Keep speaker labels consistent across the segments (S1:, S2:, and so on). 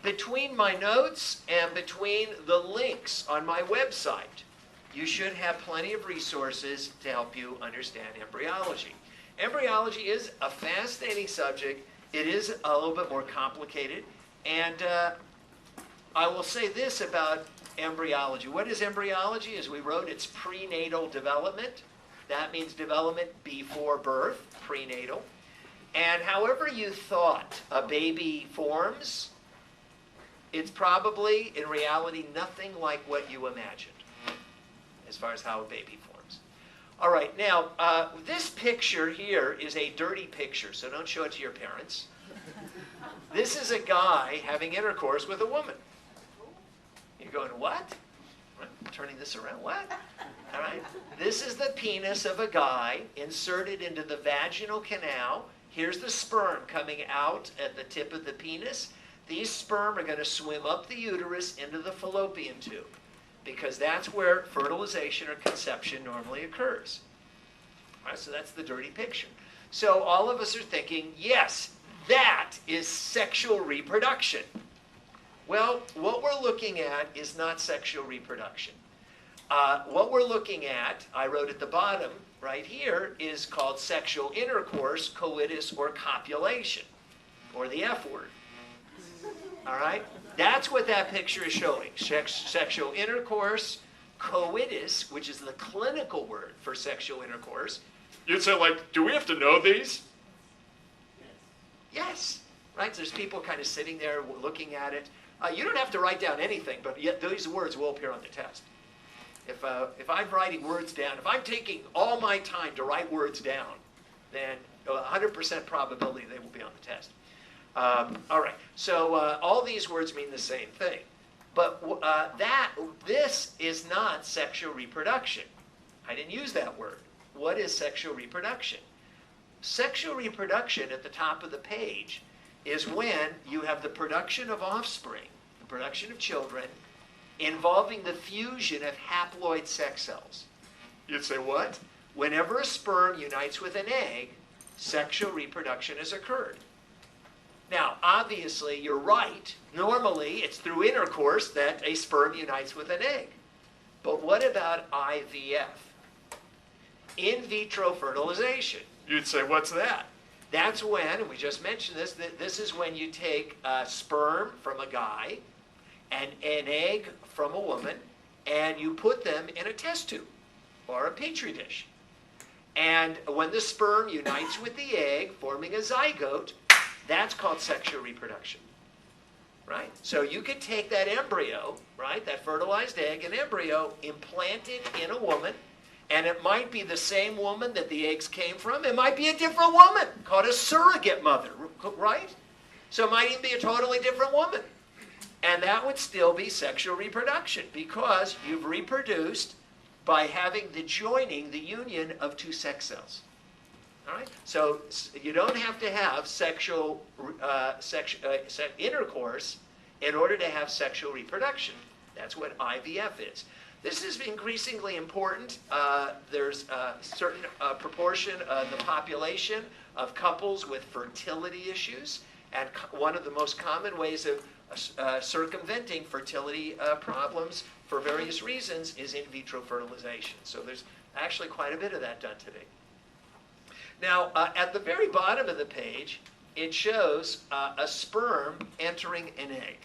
S1: between my notes and between the links on my website, you should have plenty of resources to help you understand embryology. Embryology is a fascinating subject. It is a little bit more complicated. And I will say this about embryology. What is embryology? As we wrote, it's prenatal development. That means development before birth, prenatal. And however you thought a baby forms, it's probably, in reality, nothing like what you imagined as far as how a baby forms. All right, now, this picture here is a dirty picture, so don't show it to your parents. This is a guy having intercourse with a woman. You're going, what? I'm turning this around, what? All right, this is the penis of a guy inserted into the vaginal canal. Here's the sperm coming out at the tip of the penis. These sperm are going to swim up the uterus into the fallopian tube, because that's where fertilization or conception normally occurs. All right, so that's the dirty picture. So all of us are thinking, yes, that is sexual reproduction. Well, what we're looking at is not sexual reproduction. What we're looking at, I wrote at the bottom right here, is called sexual intercourse, coitus, or copulation, or the F word. All right? That's what that picture is showing. Sexual intercourse, coitus, which is the clinical word for sexual intercourse. You'd say, like, do we have to know these? Yes. Right? There's people kind of sitting there looking at it. You don't have to write down anything, but yet these words will appear on the test. If I'm writing words down, if I'm taking all my time to write words down, then 100% probability they will be on the test. All right, so all these words mean the same thing. But this is not sexual reproduction. I didn't use that word. What is sexual reproduction? Sexual reproduction at the top of the page is when you have the production of offspring, the production of children, involving the fusion of haploid sex cells. You'd say, what? Whenever a sperm unites with an egg, sexual reproduction has occurred. Now, obviously, you're right. Normally, it's through intercourse that a sperm unites with an egg. But what about IVF? In vitro fertilization. You'd say, what's that? That's when, and we just mentioned this, this is when you take sperm from a guy and an egg from a woman, and you put them in a test tube or a petri dish. And when the sperm unites with the egg, forming a zygote, that's called sexual reproduction, right? So you could take that embryo, right, that fertilized egg, an embryo, implant it in a woman, and it might be the same woman that the eggs came from. It might be a different woman called a surrogate mother, right? So it might even be a totally different woman. And that would still be sexual reproduction because you've reproduced by having the joining, the union of two sex cells. All right? So you don't have to have sexual intercourse in order to have sexual reproduction. That's what IVF is. This is increasingly important. There's a certain proportion of the population of couples with fertility issues, and one of the most common ways of circumventing fertility problems for various reasons is in vitro fertilization. So there's actually quite a bit of that done today. Now, at the very bottom of the page, it shows a sperm entering an egg.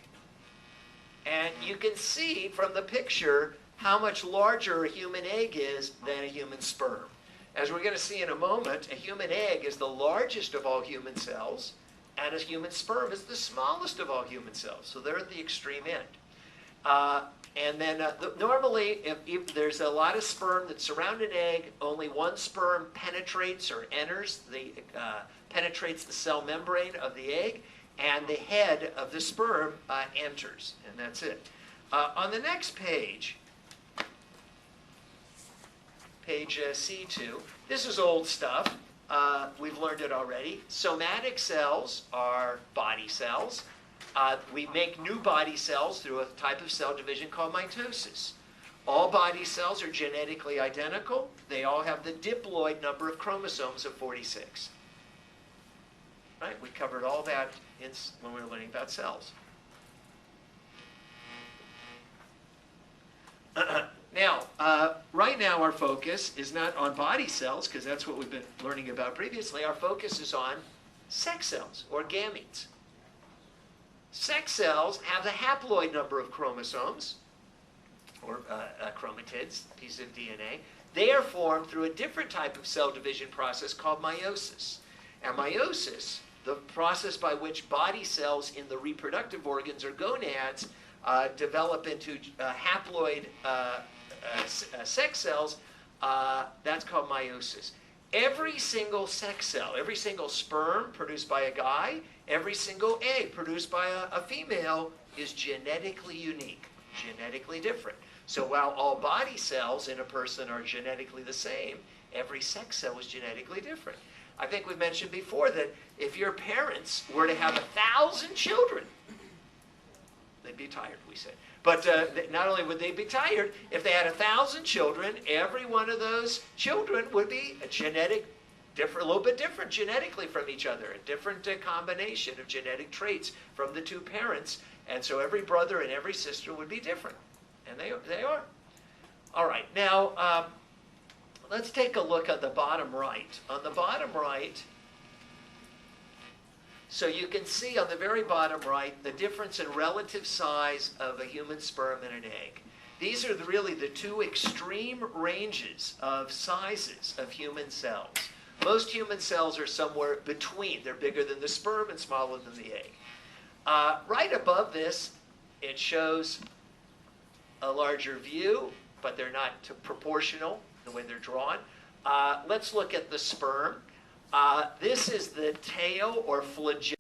S1: And you can see from the picture how much larger a human egg is than a human sperm. As we're going to see in a moment, a human egg is the largest of all human cells, and a human sperm is the smallest of all human cells. So they're at the extreme end. And then normally, if there's a lot of sperm that surround an egg, only one sperm penetrates or enters penetrates the cell membrane of the egg, and the head of the sperm enters, and that's it. On the next page, page C2, this is old stuff. We've learned it already. Somatic cells are body cells. We make new body cells through a type of cell division called mitosis. All body cells are genetically identical. They all have the diploid number of chromosomes of 46. Right? We covered all that when we were learning about cells. Now, right now our focus is not on body cells, because that's what we've been learning about previously. Our focus is on sex cells, or gametes. Sex cells have the haploid number of chromosomes, or chromatids, pieces of DNA. They are formed through a different type of cell division process called meiosis. And meiosis, the process by which body cells in the reproductive organs or gonads develop into haploid sex cells, that's called meiosis. Every single sex cell, every single sperm produced by a guy, every single egg produced by a female is genetically unique, genetically different. So while all body cells in a person are genetically the same, every sex cell is genetically different. I think we mentioned before that if your parents were to have 1,000 children, they'd be tired, we said. But not only would they be tired, if they had 1,000 children, every one of those children would be a little bit different genetically from each other, a different combination of genetic traits from the two parents. And so every brother and every sister would be different. And they are. All right, now let's take a look at the bottom right. On the bottom right, so you can see on the very bottom right the difference in relative size of a human sperm and an egg. These are really the two extreme ranges of sizes of human cells. Most human cells are somewhere between. They're bigger than the sperm and smaller than the egg. Right above this, it shows a larger view, but they're not proportional the way they're drawn. Let's look at the sperm. This is the tail or flagella.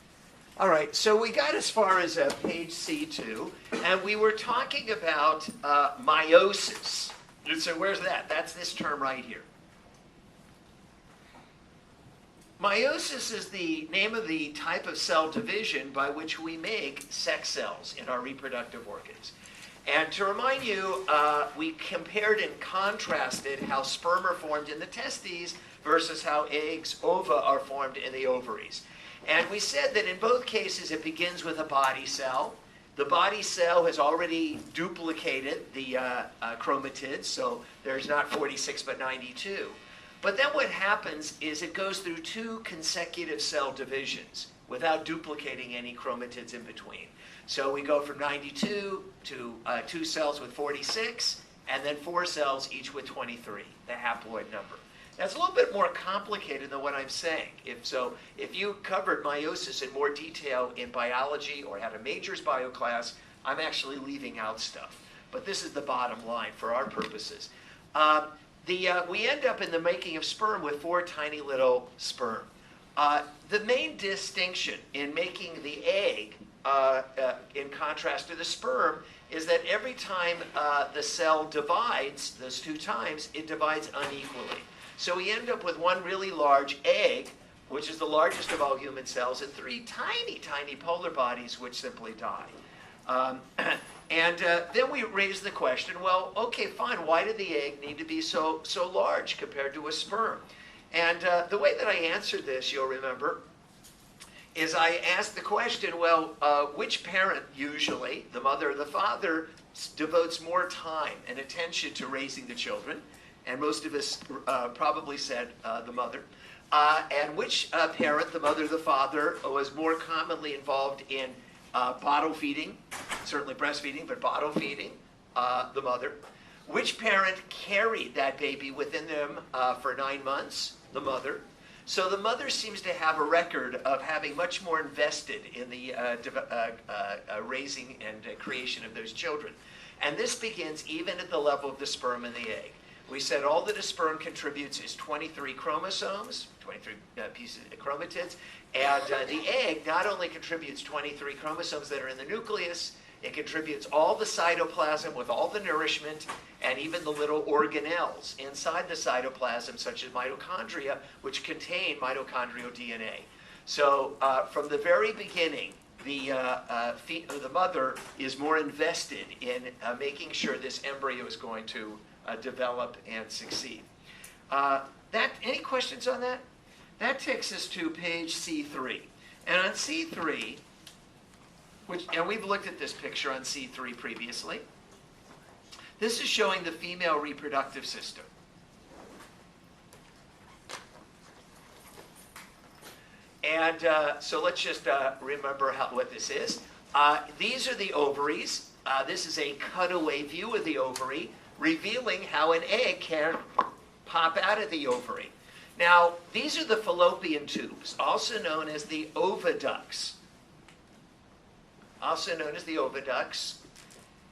S1: All right, so we got as far as page C2, and we were talking about meiosis. So where's that? That's this term right here. Meiosis is the name of the type of cell division by which we make sex cells in our reproductive organs. And to remind you, we compared and contrasted how sperm are formed in the testes versus how eggs, ova, are formed in the ovaries. And we said that in both cases it begins with a body cell. The body cell has already duplicated the chromatids, so there's not 46 but 92. But then what happens is it goes through two consecutive cell divisions without duplicating any chromatids in between. So we go from 92 to 2 cells with 46, and then 4 cells each with 23, the haploid number. That's a little bit more complicated than what I'm saying. If you covered meiosis in more detail in biology or had a majors bio class, I'm actually leaving out stuff. But this is the bottom line for our purposes. We end up in the making of sperm with 4 tiny little sperm. The main distinction in making the egg, in contrast to the sperm, is that every time the cell divides, those 2 times, it divides unequally. So we end up with one really large egg, which is the largest of all human cells, and 3 tiny, tiny polar bodies which simply die. Then we raise the question, well, okay, fine, why did the egg need to be so large compared to a sperm? And the way that I answered this, you'll remember, is I asked the question, well, which parent usually, the mother or the father, devotes more time and attention to raising the children? And most of us probably said the mother. And which parent, the mother or the father, was more commonly involved in bottle feeding, certainly breastfeeding, but bottle feeding, the mother. Which parent carried that baby within them for 9 months? The mother. So the mother seems to have a record of having much more invested in the raising and creation of those children. And this begins even at the level of the sperm and the egg. We said all that a sperm contributes is 23 chromosomes, 23 pieces of chromatids, and the egg not only contributes 23 chromosomes that are in the nucleus, it contributes all the cytoplasm with all the nourishment and even the little organelles inside the cytoplasm, such as mitochondria, which contain mitochondrial DNA. So from the very beginning, the mother is more invested in making sure this embryo is going to develop and succeed. Any questions on that? That takes us to page C3. And on C3, and we've looked at this picture on C3 previously. This is showing the female reproductive system. And so let's just remember what this is. These are the ovaries. This is a cutaway view of the ovary, revealing how an egg can pop out of the ovary. Now, these are the fallopian tubes, also known as the oviducts. Also known as the oviducts,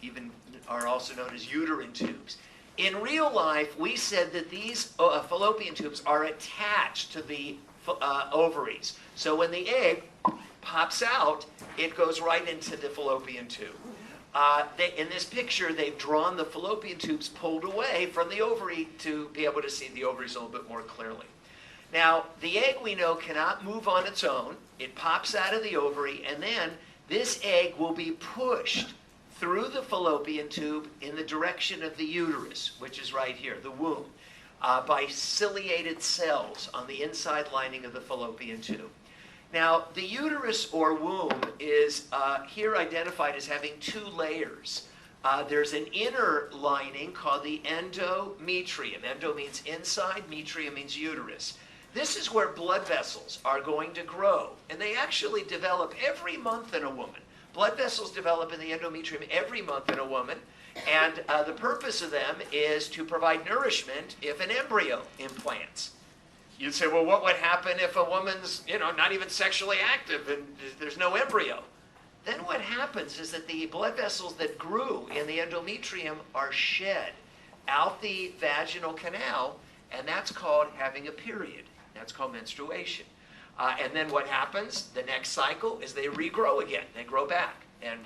S1: even are also known as uterine tubes. In real life, we said that these fallopian tubes are attached to the ovaries. So when the egg pops out, it goes right into the fallopian tube. In this picture, they've drawn the fallopian tubes pulled away from the ovary to be able to see the ovaries a little bit more clearly. Now, the egg, we know, cannot move on its own. It pops out of the ovary, and then this egg will be pushed through the fallopian tube in the direction of the uterus, which is right here, the womb, by ciliated cells on the inside lining of the fallopian tube. Now, the uterus or womb is here identified as having two layers. There's an inner lining called the endometrium. Endo means inside, metrium means uterus. This is where blood vessels are going to grow, and they actually develop every month in a woman. Blood vessels develop in the endometrium every month in a woman, and the purpose of them is to provide nourishment if an embryo implants. You'd say, well, what would happen if a woman's, not even sexually active and there's no embryo? Then what happens is that the blood vessels that grew in the endometrium are shed out the vaginal canal, and that's called having a period. That's called menstruation. And then what happens, the next cycle, is they regrow again. They grow back, and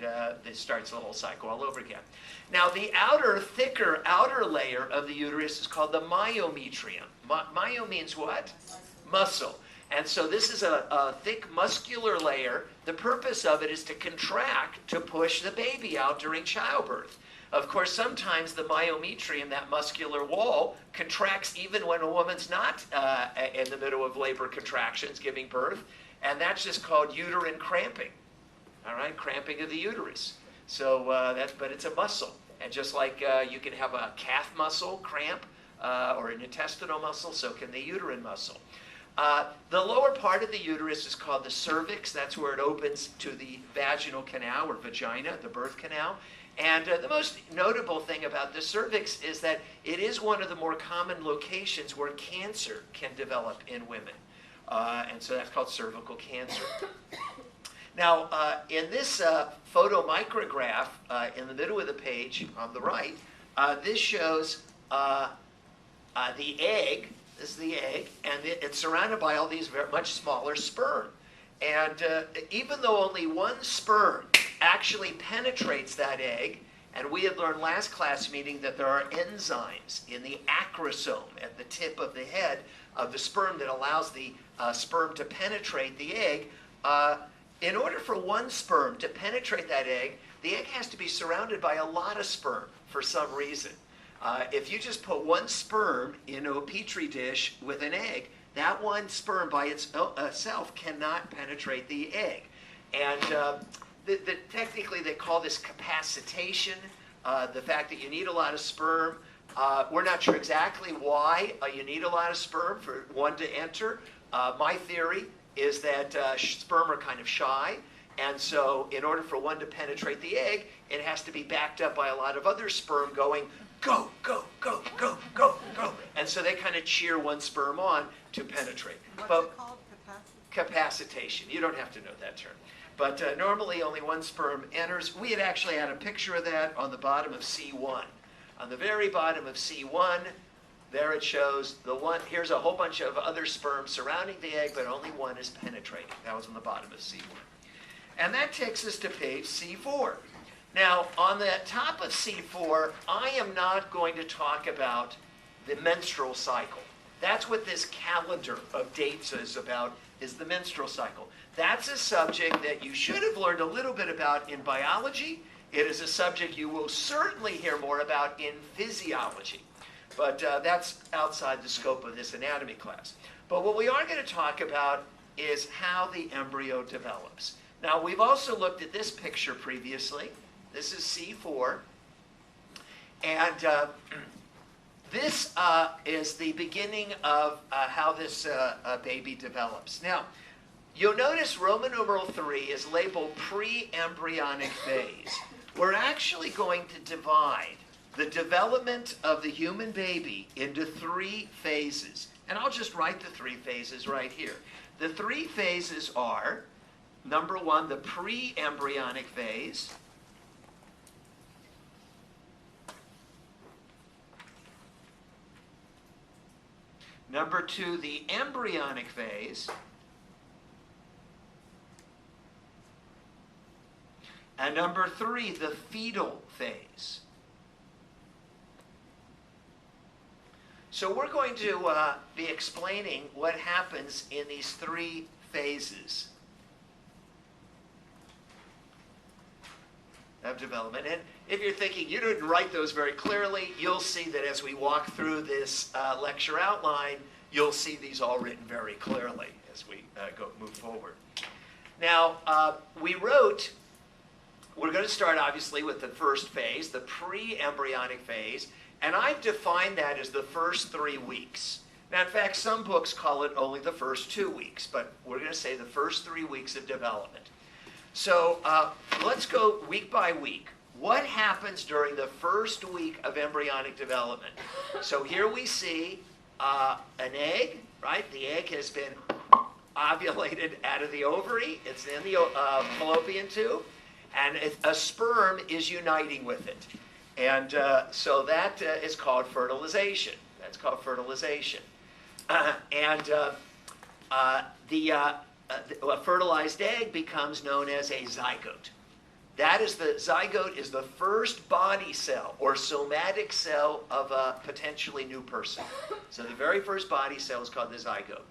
S1: it starts the whole cycle all over again. Now, the thicker outer layer of the uterus is called the myometrium. Myo means what? Muscle. And so this is a thick muscular layer. The purpose of it is to contract to push the baby out during childbirth. Of course, sometimes the myometrium, that muscular wall, contracts even when a woman's not in the middle of labor contractions, giving birth, and that's just called uterine cramping. All right, cramping of the uterus. So but it's a muscle, and just like you can have a calf muscle cramp or an intestinal muscle, so can the uterine muscle. The lower part of the uterus is called the cervix. That's where it opens to the vaginal canal or vagina, the birth canal. And the most notable thing about the cervix is that it is one of the more common locations where cancer can develop in women. And so that's called cervical cancer. Now, in this photomicrograph in the middle of the page on the right, this shows the egg. This is the egg, and it's surrounded by all these much smaller sperm. And even though only one sperm actually penetrates that egg, and we had learned last class meeting that there are enzymes in the acrosome at the tip of the head of the sperm that allows the sperm to penetrate the egg. In order for one sperm to penetrate that egg, the egg has to be surrounded by a lot of sperm for some reason. If you just put one sperm in a petri dish with an egg, that one sperm by itself cannot penetrate the egg. And technically they call this capacitation, the fact that you need a lot of sperm. We're not sure exactly why you need a lot of sperm for one to enter. My theory is that sperm are kind of shy, and so in order for one to penetrate the egg, it has to be backed up by a lot of other sperm going, go, go, go, go, go, go. And so they kind of cheer one sperm on to penetrate.
S2: What's it called?
S1: Capacitation. You don't have to know that term. But normally only one sperm enters. We had actually had a picture of that on the bottom of C1. On the very bottom of C1, there it shows the one. Here's a whole bunch of other sperm surrounding the egg, but only one is penetrating. That was on the bottom of C1. And that takes us to page C4. Now, on the top of C4, I am not going to talk about the menstrual cycle. That's what this calendar of dates is about, is the menstrual cycle. That's a subject that you should have learned a little bit about in biology. It is a subject you will certainly hear more about in physiology. But that's outside the scope of this anatomy class. But what we are going to talk about is how the embryo develops. Now, we've also looked at this picture previously. This is C4. And this is the beginning of how this baby develops. Now, you'll notice Roman numeral 3 is labeled Pre Embryonic Phase. We're actually going to divide the development of the human baby into 3 phases. And I'll just write the 3 phases right here. The 3 phases are, number 1, the Pre Embryonic Phase. Number 2, the embryonic phase. And number 3, the fetal phase. So we're going to be explaining what happens in these 3 phases of development. And if you're thinking you didn't write those very clearly, you'll see that as we walk through this lecture outline, you'll see these all written very clearly as we move forward. Now, we're going to start obviously with the first phase, the pre-embryonic phase, and I've defined that as the first 3 weeks. Now, in fact, some books call it only the first 2 weeks, but we're going to say the first 3 weeks of development. So let's go week by week. What happens during the first week of embryonic development? So here we see an egg, right? The egg has been ovulated out of the ovary. It's in the fallopian tube, and a sperm is uniting with it. And so that is called fertilization. That's called fertilization. A fertilized egg becomes known as a zygote. Zygote is the first body cell or somatic cell of a potentially new person. So the very first body cell is called the zygote.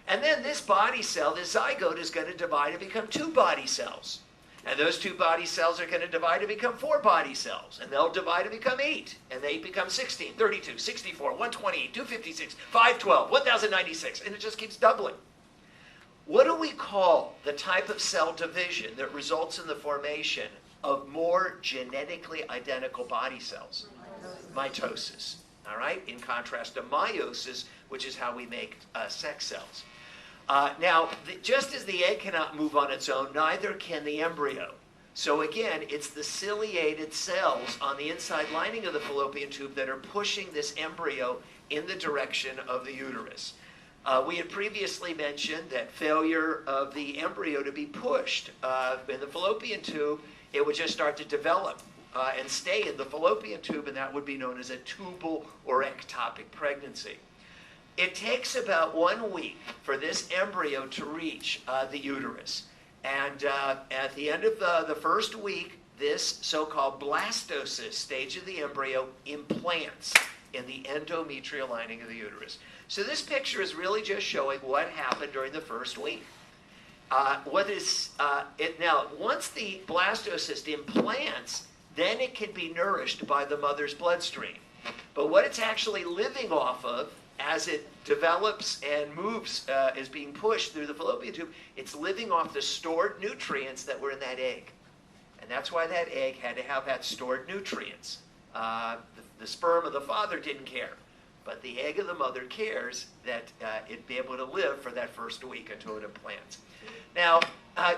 S1: And then this body cell, this zygote, is going to divide and become 2 body cells. And those 2 body cells are going to divide and become 4 body cells. And they'll divide and become 8. And they become 16, 32, 64, 128, 256, 512, 1096. And it just keeps doubling. What do we call the type of cell division that results in the formation of more genetically identical body cells? Mitosis. All right? In contrast to meiosis, which is how we make sex cells. Now, just as the egg cannot move on its own, neither can the embryo. So again, it's the ciliated cells on the inside lining of the fallopian tube that are pushing this embryo in the direction of the uterus. We had previously mentioned that failure of the embryo to be pushed in the fallopian tube, it would just start to develop and stay in the fallopian tube, and that would be known as a tubal or ectopic pregnancy. It takes about 1 week for this embryo to reach the uterus. And at the end of the first week, this so-called blastocyst stage of the embryo implants in the endometrial lining of the uterus. So this picture is really just showing what happened during the first week. Now, once the blastocyst implants, then it can be nourished by the mother's bloodstream. But what it's actually living off of as it develops and moves, is being pushed through the fallopian tube, it's living off the stored nutrients that were in that egg. And that's why that egg had to have that stored nutrients. The sperm of the father didn't care. But the egg of the mother cares that it be able to live for that first week until it implants. Now,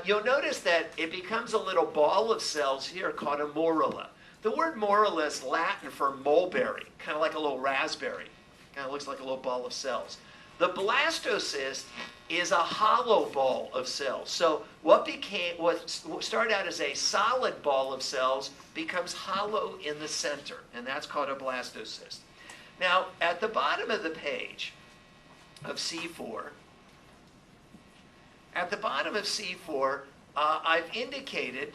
S1: you'll notice that it becomes a little ball of cells here called a morula. The word morula is Latin for mulberry, kind of like a little raspberry. Kind of looks like a little ball of cells. The blastocyst is a hollow ball of cells. So what started out as a solid ball of cells becomes hollow in the center, and that's called a blastocyst. Now, at the bottom of the page of C4, I've indicated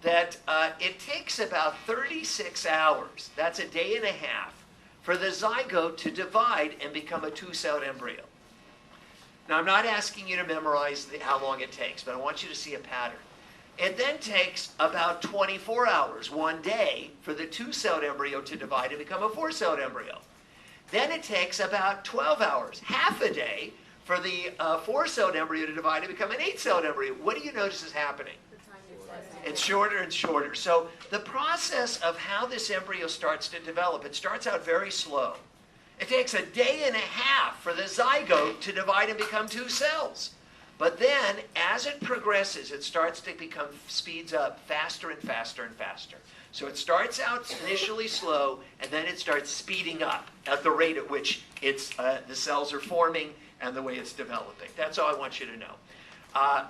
S1: that it takes about 36 hours, that's a day and a half, for the zygote to divide and become a 2-celled embryo. Now, I'm not asking you to memorize how long it takes, but I want you to see a pattern. It then takes about 24 hours, 1 day, for the 2-celled embryo to divide and become a 4-celled embryo. Then it takes about 12 hours, half a day, for the 4-celled embryo to divide and become an 8-celled embryo. What do you notice is happening? It's shorter and shorter. So the process of how this embryo starts to develop, it starts out very slow. It takes a day and a half for the zygote to divide and become 2 cells. But then, as it progresses, it starts to speeds up faster and faster and faster. So it starts out initially slow, and then it starts speeding up at the rate at which the cells are forming and the way it's developing. That's all I want you to know.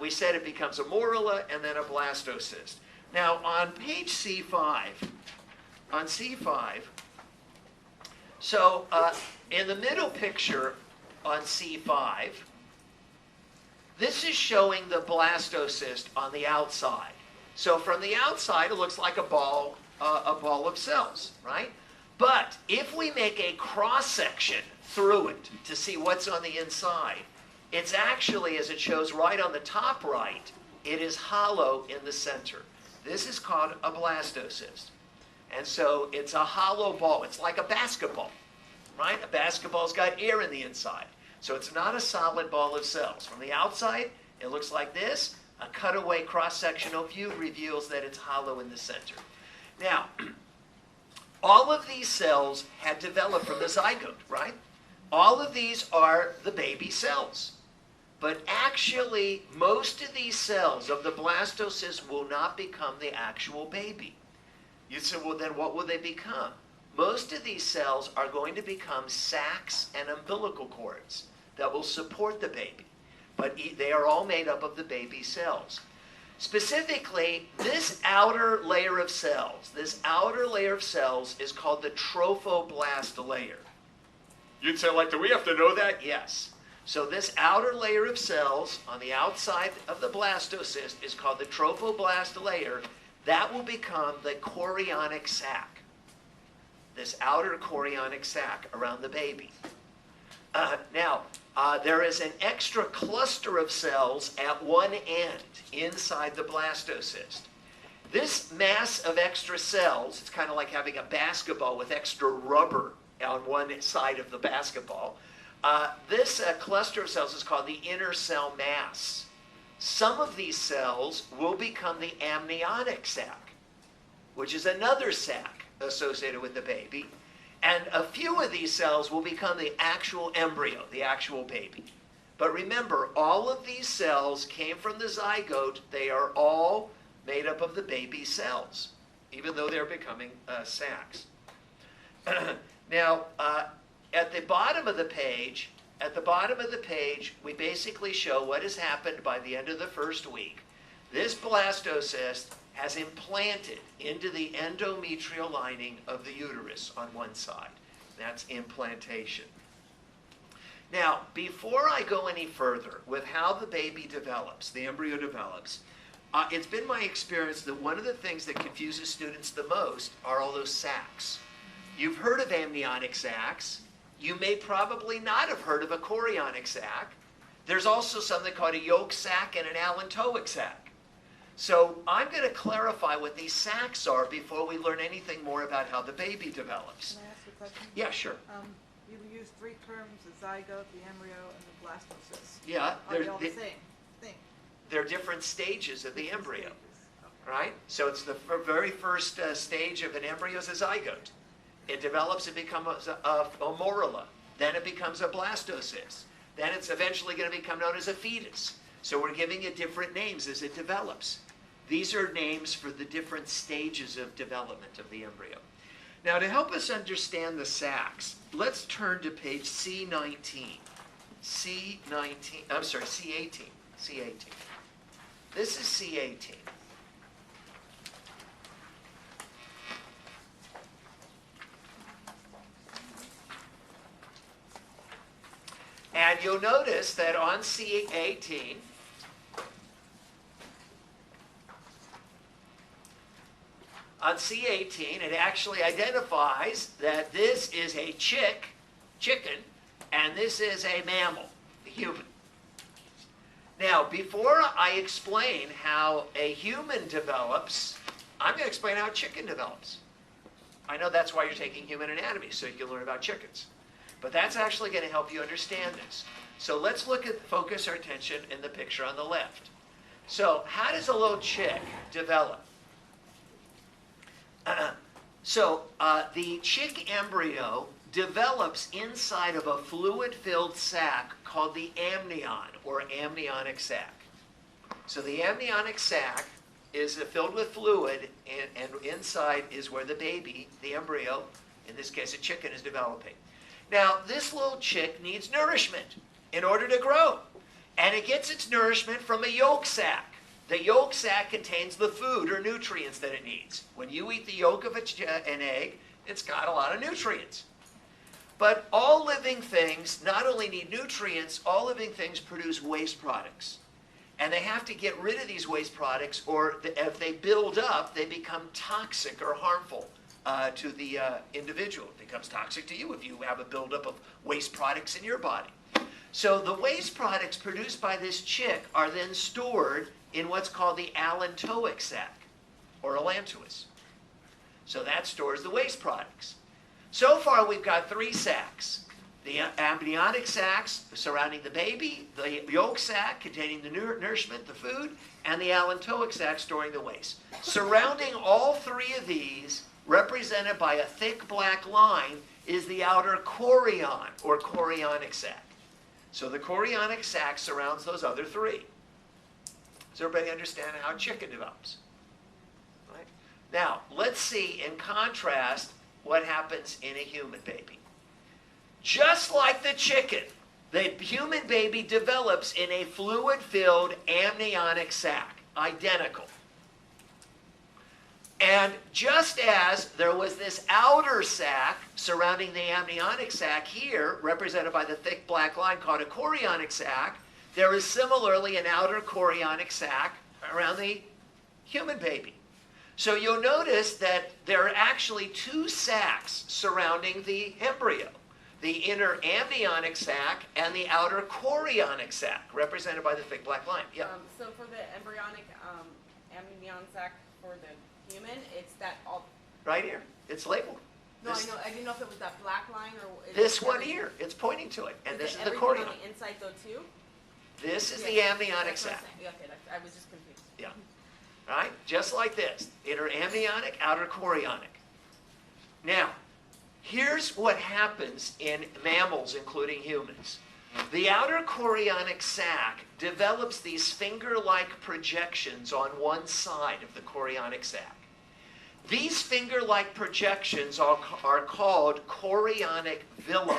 S1: We said it becomes a morula and then a blastocyst. Now, on page C5, so in the middle picture on C5, this is showing the blastocyst on the outside. So from the outside, it looks like a ball of cells, right? But if we make a cross-section through it to see what's on the inside, it's actually, as it shows right on the top right, it is hollow in the center. This is called a blastocyst. And so it's a hollow ball. It's like a basketball, right? A basketball's got air in the inside. So it's not a solid ball of cells. From the outside, it looks like this. A cutaway cross-sectional view reveals that it's hollow in the center. Now, all of these cells had developed from the zygote, right? All of these are the baby cells. But actually, most of these cells of the blastocyst will not become the actual baby. You say, well, then what will they become? Most of these cells are going to become sacs and umbilical cords that will support the baby. But they are all made up of the baby cells. Specifically, this outer layer of cells is called the Trophoblast Layer. You'd say, like, do we have to know that? Yes. So this outer layer of cells on the outside of the blastocyst is called the Trophoblast Layer. That will become the Chorionic Sac. This outer Chorionic Sac around the baby. There is an extra cluster of cells at one end inside the blastocyst. This mass of extra cells, it's kind of like having a basketball with extra rubber on one side of the basketball. This cluster of cells is called the inner cell mass. Some of these cells will become the Amniotic Sac, which is another sac associated with the baby. And a few of these cells will become the actual embryo, the actual baby. But remember, all of these cells came from the zygote. They are all made up of the baby cells, even though they're becoming sacs. Now, at the bottom of the page, we basically show what has happened by the end of the first week. This blastocyst has implanted into the endometrial lining of the uterus on one side. That's implantation. Now, before I go any further with how the baby develops, the embryo develops, it's been my experience that one of the things that confuses students the most are all those sacs. You've heard of amniotic sacs. You may probably not have heard of a chorionic sac. There's also something called a yolk sac and an allantoic sac. So I'm going to clarify what these sacs are before we learn anything more about how the baby develops.
S2: Can I ask a question?
S1: Yeah, sure.
S2: You use 3 terms, the zygote, the embryo, and the blastocyst.
S1: Yeah.
S2: Are they all the same thing?
S1: They're different stages of the embryo,
S2: Okay.
S1: right? So it's the very first stage of an embryo is a zygote. It develops, it becomes a morula. Then it becomes a blastocyst. Then it's eventually going to become known as a fetus. So we're giving it different names as it develops. These are names for the different stages of development of the embryo. Now, to help us understand the sacs, let's turn to page C19. C18. This is C18. And you'll notice that on C18, it actually identifies that this is a chicken, and this is a mammal, the human. Now, before I explain how a human develops, I'm going to explain how a chicken develops. I know that's why you're taking human anatomy, so you can learn about chickens. But that's actually going to help you understand this. So let's focus our attention in the picture on the left. So how does a little chick develop? The chick embryo develops inside of a fluid-filled sac called the amnion, or amniotic sac. So the amniotic sac is filled with fluid, and inside is where the baby, the embryo, in this case a chicken, is developing. Now, this little chick needs nourishment in order to grow, and it gets its nourishment from a yolk sac. The yolk sac contains the food or nutrients that it needs. When you eat the yolk of an egg, it's got a lot of nutrients. But all living things not only need nutrients, all living things produce waste products. And they have to get rid of these waste products, or if they build up, they become toxic or harmful to the individual. It becomes toxic to you if you have a buildup of waste products in your body. So the waste products produced by this chick are then stored in what's called the allantoic sac, or allantois. So that stores the waste products. So far we've got 3 sacs. The amniotic sacs surrounding the baby, the yolk sac containing the nourishment, the food, and the allantoic sac storing the waste. Surrounding all 3 of these, represented by a thick black line, is the outer chorion, or chorionic sac. So the chorionic sac surrounds those other 3. Does everybody understand how a chicken develops? Right? Now, let's see in contrast what happens in a human baby. Just like the chicken, the human baby develops in a fluid-filled amniotic sac, identical. And just as there was this outer sac surrounding the amniotic sac here, represented by the thick black line called a chorionic sac, there is similarly an outer chorionic sac around the human baby. So you'll notice that there are actually 2 sacs surrounding the embryo. The inner amniotic sac and the outer chorionic sac, represented by the thick black line. Yeah.
S3: So for the embryonic amniotic sac for the human, it's that all.
S1: Right here. It's labeled.
S3: No, I know. I didn't know if it was that black line or.
S1: This one here. It's pointing to it, and this is the chorion.
S3: On the inside though too.
S1: This is the amniotic sac.
S3: Yeah, okay, I was just confused.
S1: Yeah. Right? Just like this. Inner amniotic, outer chorionic. Now, here's what happens in mammals, including humans. The outer chorionic sac develops these finger-like projections on one side of the chorionic sac. These finger-like projections are called chorionic villi.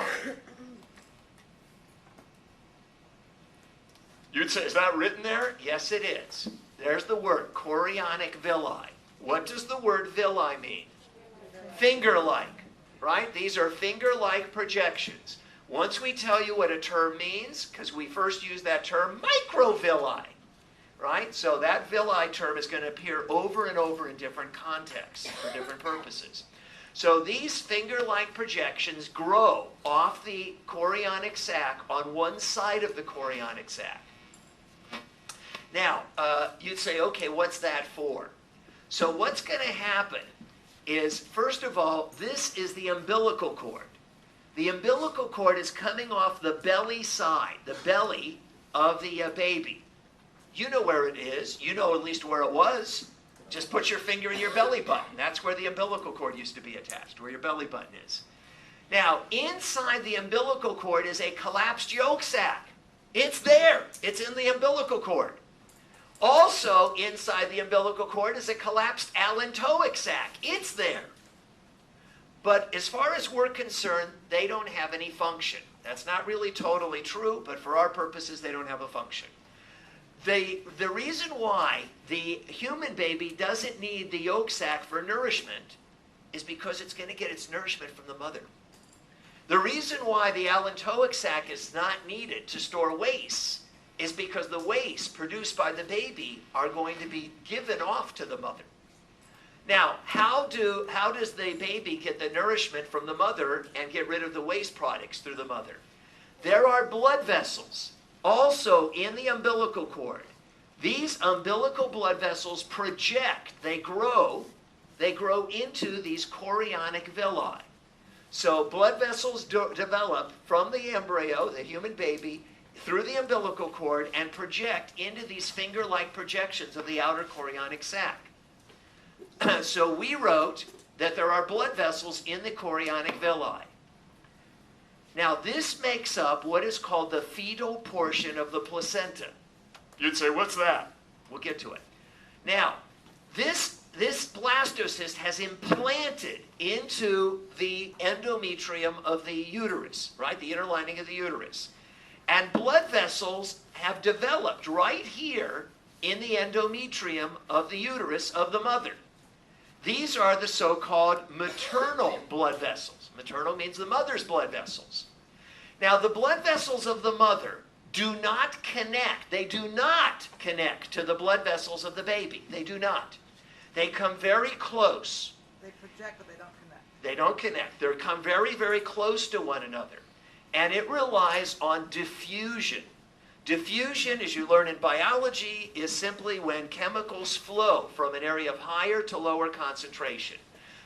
S1: You'd say, is that written there? Yes, it is. There's the word, chorionic villi. What does the word villi mean? Finger-like. Right? These are finger-like projections. Once we tell you what a term means, because we first used that term, microvilli. Right? So that villi term is going to appear over and over in different contexts for different purposes. So these finger-like projections grow off the chorionic sac on one side of the chorionic sac. Now, you'd say, okay, what's that for? So what's going to happen is, first of all, this is the umbilical cord. The umbilical cord is coming off the belly side, the belly of the baby. You know where it is. You know at least where it was. Just put your finger in your belly button. That's where the umbilical cord used to be attached, where your belly button is. Now, inside the umbilical cord is a collapsed yolk sac. It's there. It's in the umbilical cord. Also, inside the umbilical cord is a collapsed allantoic sac. It's there. But as far as we're concerned, they don't have any function. That's not really totally true, but for our purposes, they don't have a function. The reason why the human baby doesn't need the yolk sac for nourishment is because it's going to get its nourishment from the mother. The reason why the allantoic sac is not needed to store waste is because the waste produced by the baby are going to be given off to the mother. Now, how does the baby get the nourishment from the mother and get rid of the waste products through the mother? There are blood vessels also in the umbilical cord. These umbilical blood vessels project, they grow into these chorionic villi. So blood vessels develop from the embryo, the human baby, through the umbilical cord and project into these finger-like projections of the outer chorionic sac. So we wrote that there are blood vessels in the chorionic villi. Now this makes up what is called the fetal portion of the placenta. You'd say, what's that? We'll get to it. Now, this blastocyst has implanted into the endometrium of the uterus, right? The inner lining of the uterus. And blood vessels have developed right here in the endometrium of the uterus of the mother. These are the so-called maternal blood vessels. Maternal means the mother's blood vessels. Now, the blood vessels of the mother do not connect. They do not connect to the blood vessels of the baby. They do not. They come very close.
S2: They project, but they don't connect.
S1: They don't connect. They come very, very close to one another. And it relies on diffusion. Diffusion, as you learn in biology, is simply when chemicals flow from an area of higher to lower concentration.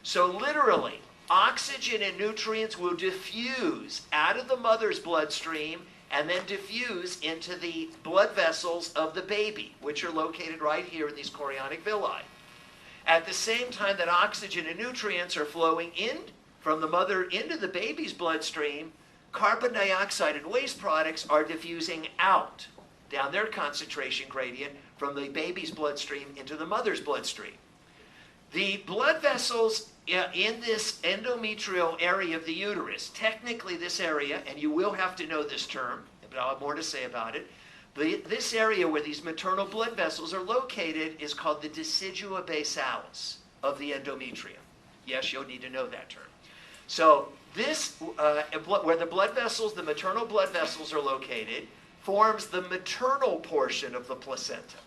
S1: So literally, oxygen and nutrients will diffuse out of the mother's bloodstream and then diffuse into the blood vessels of the baby, which are located right here in these chorionic villi. At the same time that oxygen and nutrients are flowing in from the mother into the baby's bloodstream, carbon dioxide and waste products are diffusing out down their concentration gradient from the baby's bloodstream into the mother's bloodstream. The blood vessels in this endometrial area of the uterus, technically this area, and you will have to know this term, but I'll have more to say about it, this area where these maternal blood vessels are located is called the Decidua Basalis of the endometrium. Yes, you'll need to know that term. So this, where the blood vessels, the maternal blood vessels are located, forms the maternal portion of the placenta.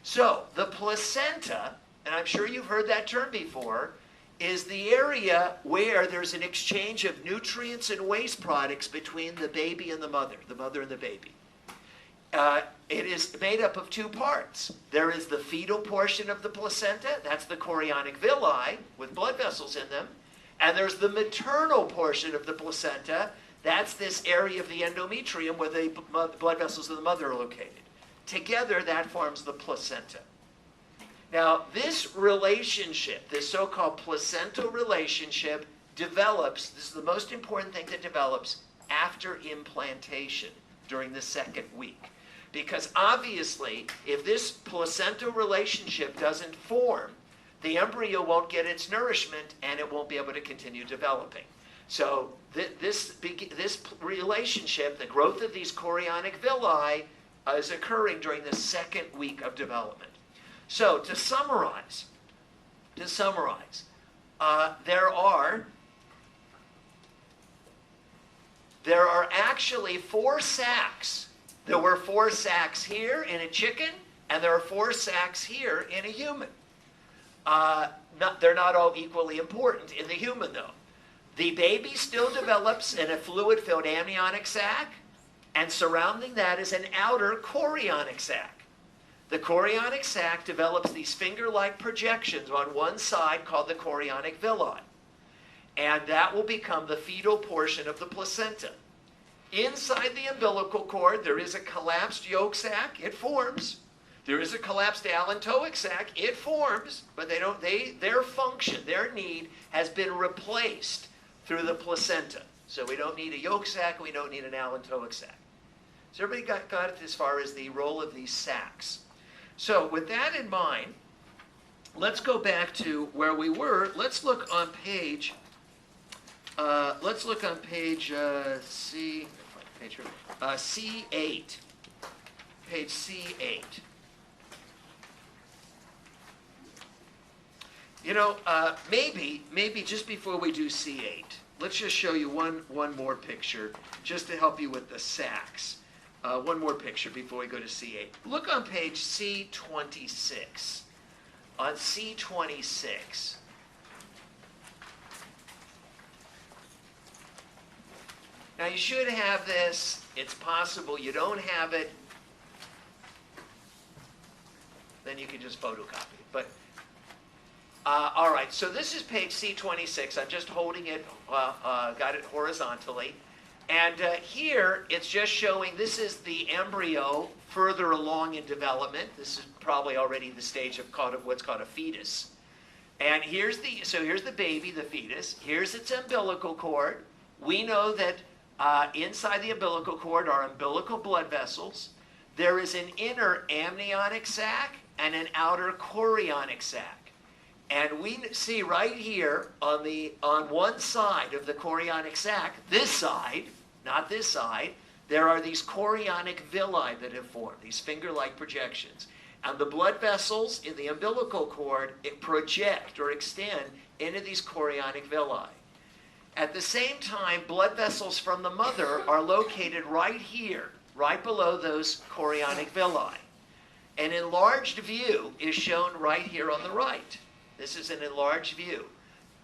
S1: So the placenta, and I'm sure you've heard that term before, is the area where there's an exchange of nutrients and waste products between the baby and the mother and the baby. It is made up of two parts. There is the fetal portion of the placenta, that's the chorionic villi with blood vessels in them, and there's the maternal portion of the placenta, that's this area of the endometrium where the blood vessels of the mother are located. Together, that forms the placenta. Now, this relationship, this so-called placental relationship, develops, this is the most important thing that develops after implantation during the second week. Because obviously, if this placental relationship doesn't form, the embryo won't get its nourishment and it won't be able to continue developing. So this relationship, the growth of these chorionic villi, is occurring during the second week of development. So to summarize, there are actually 4 sacs. There were 4 sacs here in a chicken, and there are 4 sacs here in a human. They're not all equally important in the human, though. The baby still develops in a fluid-filled amniotic sac, and surrounding that is an outer chorionic sac. The chorionic sac develops these finger-like projections on one side called the chorionic villi, and that will become the fetal portion of the placenta. Inside the umbilical cord, there is a collapsed yolk sac. It forms. There is a collapsed allantoic sac. It forms, but their function, their need has been replaced through the placenta. So we don't need a yolk sac. We don't need an allantoic sac. So everybody got it as far as the role of these sacs. So with that in mind, let's go back to where we were. Let's look on page. C8. Page C8. You know, maybe just before we do C8, let's just show you one more picture, just to help you with the sacs. One more picture before we go to C8. Look on page C26. On C26. Now you should have this. It's possible you don't have it. Then you can just photocopy it. But all right, so this is page C26. I'm just holding it, got it horizontally. And here, it's just showing this is the embryo further along in development. This is probably already the stage of what's called a fetus. And here's the baby, the fetus. Here's its umbilical cord. We know that inside the umbilical cord are umbilical blood vessels. There is an inner amniotic sac and an outer chorionic sac. And we see right here on one side of the chorionic sac, this side, not this side, there are these chorionic villi that have formed, these finger-like projections. And the blood vessels in the umbilical cord project or extend into these chorionic villi. At the same time, blood vessels from the mother are located right here, right below those chorionic villi. An enlarged view is shown right here on the right. This is an enlarged view.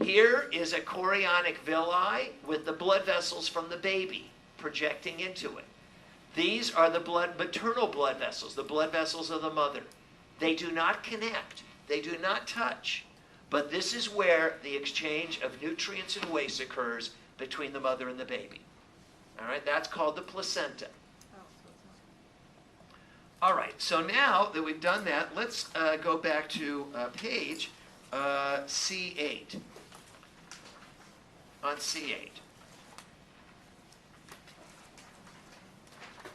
S1: Here is a chorionic villi with the blood vessels from the baby projecting into it. These are the maternal blood vessels, the blood vessels of the mother. They do not connect. They do not touch. But this is where the exchange of nutrients and waste occurs between the mother and the baby. All right, that's called the placenta. All right, so now that we've done that, let's go back to page C8. On C8.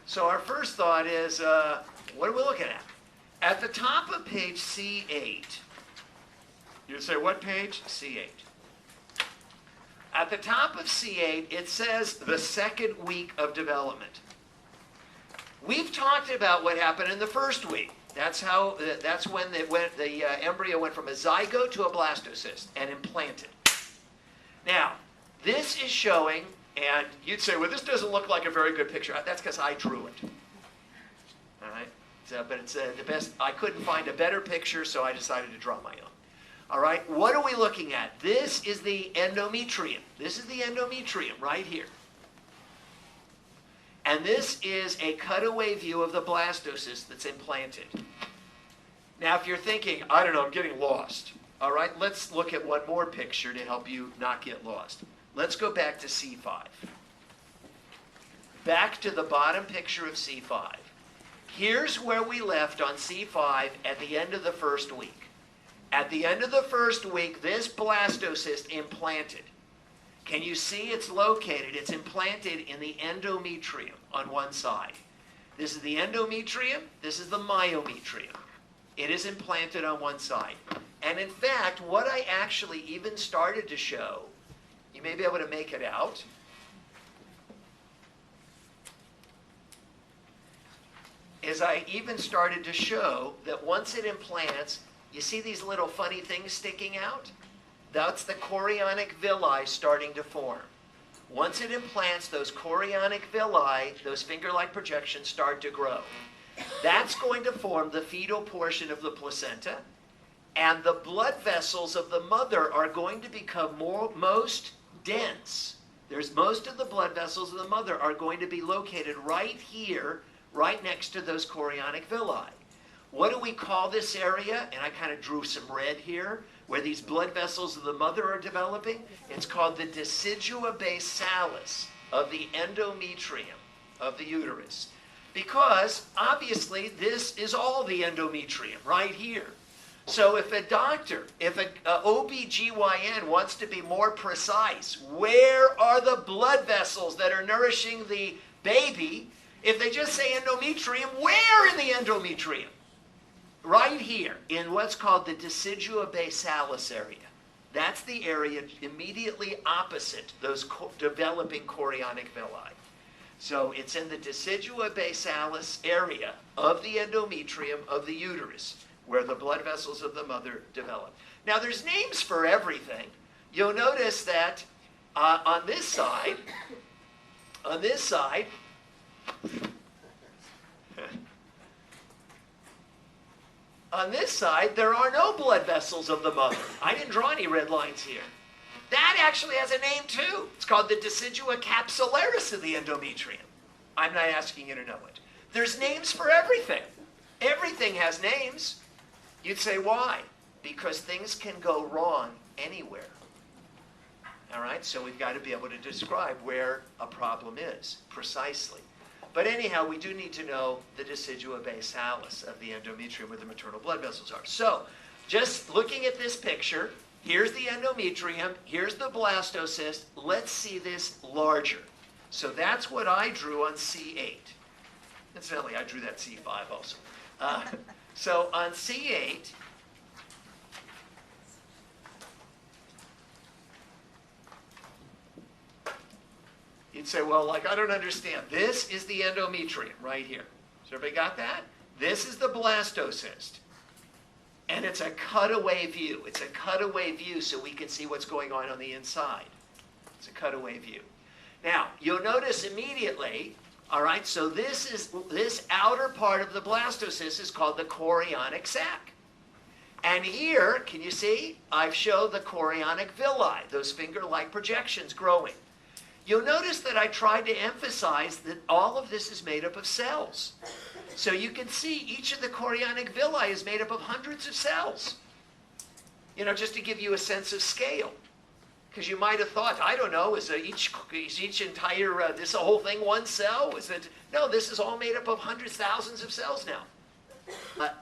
S1: So our first thought is, what are we looking at? At the top of page C8, you'd say, what page? C8. At the top of C8, it says the second week of development. We've talked about what happened in the first week. That's when the embryo went from a zygote to a blastocyst and implanted. Now, this is showing, and you'd say, well, this doesn't look like a very good picture. That's because I drew it. All right? So, but it's the best. I couldn't find a better picture, so I decided to draw my own. All right? What are we looking at? This is the endometrium. This is the endometrium right here. And this is a cutaway view of the blastocyst that's implanted. Now, if you're thinking, I don't know, I'm getting lost. All right, let's look at one more picture to help you not get lost. Let's go back to C5. Back to the bottom picture of C5. Here's where we left on C5 at the end of the first week. At the end of the first week, this blastocyst implanted. Can you see it's located? It's implanted in the endometrium on one side. This is the endometrium. This is the myometrium. It is implanted on one side. And in fact, what I actually even started to show, you may be able to make it out, is I even started to show that once it implants, you see these little funny things sticking out? That's the chorionic villi starting to form. Once it implants, those chorionic villi, those finger-like projections, start to grow. That's going to form the fetal portion of the placenta, and the blood vessels of the mother are going to become most dense. Most of the blood vessels of the mother are going to be located right here, right next to those chorionic villi. What do we call this area? And I kind of drew some red here, where these blood vessels of the mother are developing. It's called the Decidua Basalis of the endometrium of the uterus. Because, obviously, this is all the endometrium right here. So if a doctor, if an OBGYN wants to be more precise, where are the blood vessels that are nourishing the baby? If they just say endometrium, where in the endometrium? Right here, in what's called the Decidua Basalis area. That's the area immediately opposite those developing chorionic villi. So it's in the Decidua Basalis area of the endometrium of the uterus, where the blood vessels of the mother develop. Now, there's names for everything. You'll notice that on this side, there are no blood vessels of the mother. I didn't draw any red lines here. That actually has a name too. It's called the Decidua capsularis of the endometrium. I'm not asking you to know it. There's names for everything. Everything has names. You'd say, why? Because things can go wrong anywhere. All right, so we've got to be able to describe where a problem is precisely. But anyhow, we do need to know the Decidua Basalis of the endometrium, where the maternal blood vessels are. So, just looking at this picture, here's the endometrium, here's the blastocyst. Let's see this larger. So that's what I drew on C8. Incidentally, I drew that C5 also. So on C8, you'd say, well, like, I don't understand. This is the endometrium right here. So everybody got that? This is the blastocyst. And it's a cutaway view. It's a cutaway view so we can see what's going on the inside. It's a cutaway view. Now, you'll notice immediately, all right, so this outer part of the blastocyst is called the chorionic sac. And here, can you see? I've showed the chorionic villi, those finger-like projections growing. You'll notice that I tried to emphasize that all of this is made up of cells. So you can see each of the chorionic villi is made up of hundreds of cells. You know, just to give you a sense of scale. Because you might have thought, I don't know, is each entire, this whole thing one cell? Is it? No, this is all made up of hundreds, thousands of cells now.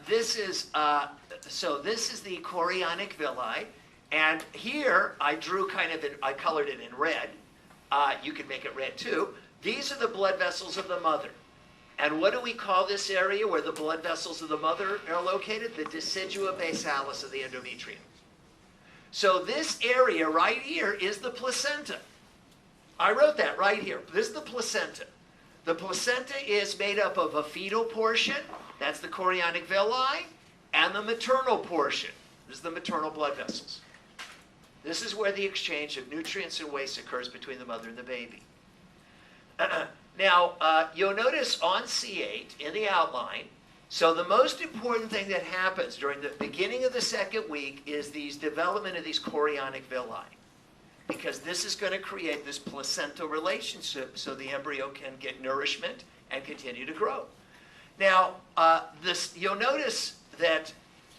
S1: This is the chorionic villi. And here, I drew I colored it in red. You can make it red too. These are the blood vessels of the mother. And what do we call this area where the blood vessels of the mother are located? The Decidua Basalis of the endometrium. So this area right here is the placenta. I wrote that right here. This is the placenta. The placenta is made up of a fetal portion, that's the chorionic villi, and the maternal portion. This is the maternal blood vessels. This is where the exchange of nutrients and waste occurs between the mother and the baby. Now, you'll notice on C8 in the outline, so the most important thing that happens during the beginning of the second week is these development of these chorionic villi. Because this is going to create this placental relationship so the embryo can get nourishment and continue to grow. Now, you'll notice that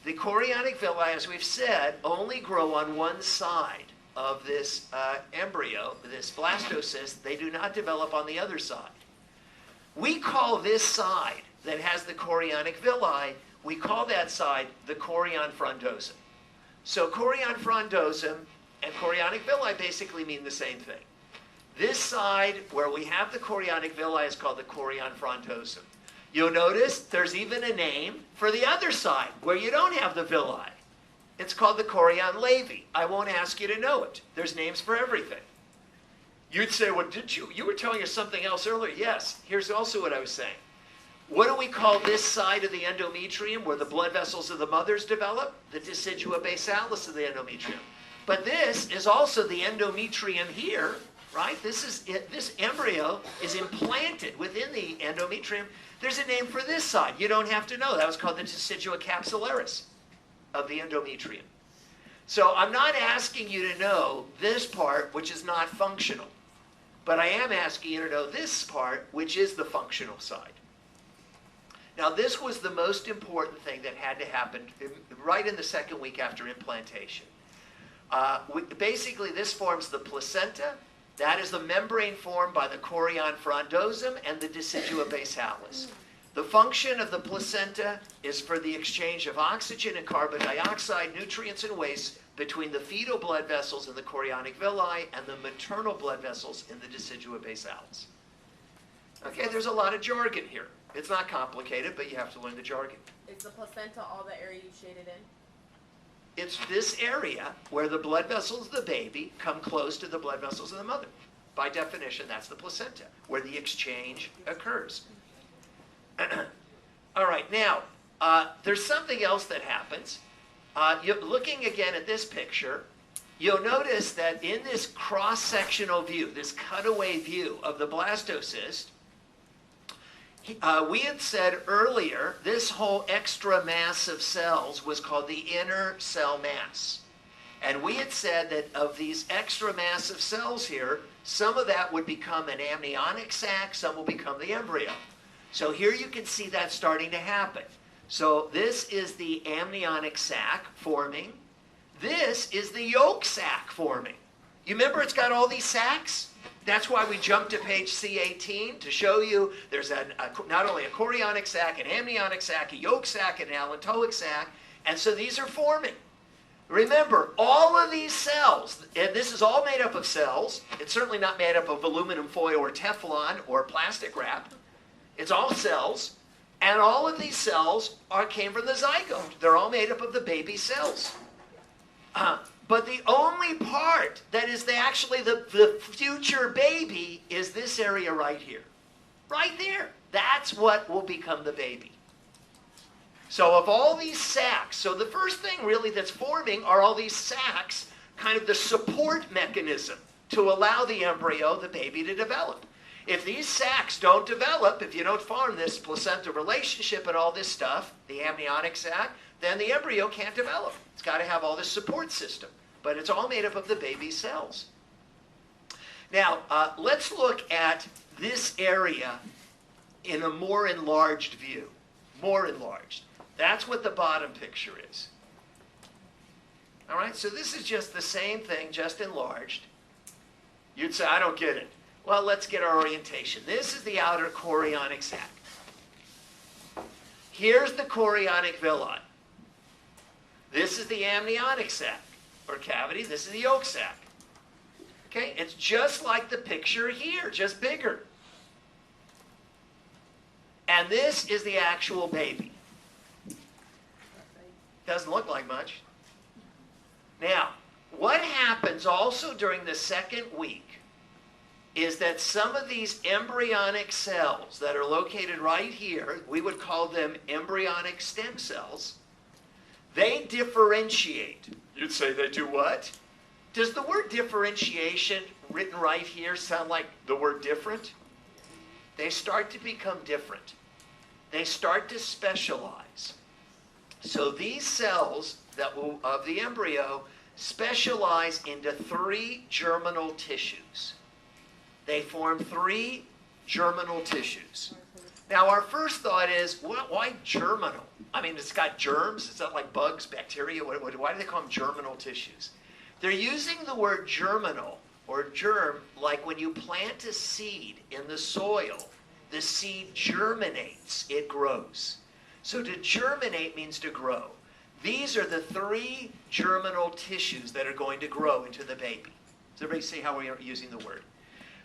S1: the chorionic villi, as we've said, only grow on one side of this embryo, this blastocyst. They do not develop on the other side. We call this side that has the chorionic villi, we call that side the Chorion Frondosum. So Chorion Frondosum and chorionic villi basically mean the same thing. This side where we have the chorionic villi is called the Chorion Frondosum. You'll notice there's even a name for the other side where you don't have the villi. It's called the Chorion Levi. I won't ask you to know it. There's names for everything. You'd say, well, did you? You were telling us something else earlier. Yes, here's also what I was saying. What do we call this side of the endometrium where the blood vessels of the mothers develop? The Decidua Basalis of the endometrium. But this is also the endometrium here, right? This embryo is implanted within the endometrium. There's a name for this side. You don't have to know. That was called the Decidua Capsularis of the endometrium. So I'm not asking you to know this part, which is not functional. But I am asking you to know this part, which is the functional side. Now, this was the most important thing that had to happen right in the second week after implantation. Basically, this forms the placenta. That is the membrane formed by the Chorion Frondosum and the Decidua Basalis. The function of the placenta is for the exchange of oxygen and carbon dioxide, nutrients and waste between the fetal blood vessels in the chorionic villi and the maternal blood vessels in the Decidua Basalis. Okay, there's a lot of jargon here. It's not complicated, but you have to learn the jargon.
S3: Is the placenta all the area you shaded in?
S1: It's this area where the blood vessels of the baby come close to the blood vessels of the mother. By definition, that's the placenta, where the exchange occurs. All right, now, there's something else that happens. Looking again at this picture, you'll notice that in this cross-sectional view, this cutaway view of the blastocyst, we had said earlier, this whole extra mass of cells was called the inner cell mass. And we had said that of these extra mass of cells here, some of that would become an amniotic sac, some will become the embryo. So here you can see that starting to happen. So this is the amniotic sac forming. This is the yolk sac forming. You remember it's got all these sacs? That's why we jumped to page C18 to show you there's not only a chorionic sac, an amniotic sac, a yolk sac, and an allantoic sac, and so these are forming. Remember, all of these cells, and this is all made up of cells. It's certainly not made up of aluminum foil or Teflon or plastic wrap. It's all cells, and all of these cells came from the zygote. They're all made up of the baby cells. But the only part that is actually the future baby is this area right here. Right there. That's what will become the baby. So of all these sacs, so the first thing really that's forming are all these sacs, kind of the support mechanism to allow the embryo, the baby, to develop. If these sacs don't develop, if you don't form this placenta relationship and all this stuff, the amniotic sac, then the embryo can't develop. It's got to have all this support system. But it's all made up of the baby cells. Now, let's look at this area in a more enlarged view. More enlarged. That's what the bottom picture is. All right, so this is just the same thing, just enlarged. You'd say, I don't get it. Well, let's get our orientation. This is the outer chorionic sac. Here's the chorionic villi. This is the amniotic sac, or cavity. This is the yolk sac. Okay, it's just like the picture here, just bigger. And this is the actual baby. Doesn't look like much. Now, what happens also during the second week is that some of these embryonic cells that are located right here, we would call them embryonic stem cells, they differentiate. You'd say they do what? Does the word differentiation written right here sound like the word different? They start to become different. They start to specialize. So these cells of the embryo specialize into 3 germinal tissues. They form 3 germinal tissues. Now our first thought is, why germinal? I mean, it's got germs. It's not like bugs, bacteria. Why do they call them germinal tissues? They're using the word germinal or germ like when you plant a seed in the soil, the seed germinates, it grows. So to germinate means to grow. These are the 3 germinal tissues that are going to grow into the baby. Does everybody see how we are using the word?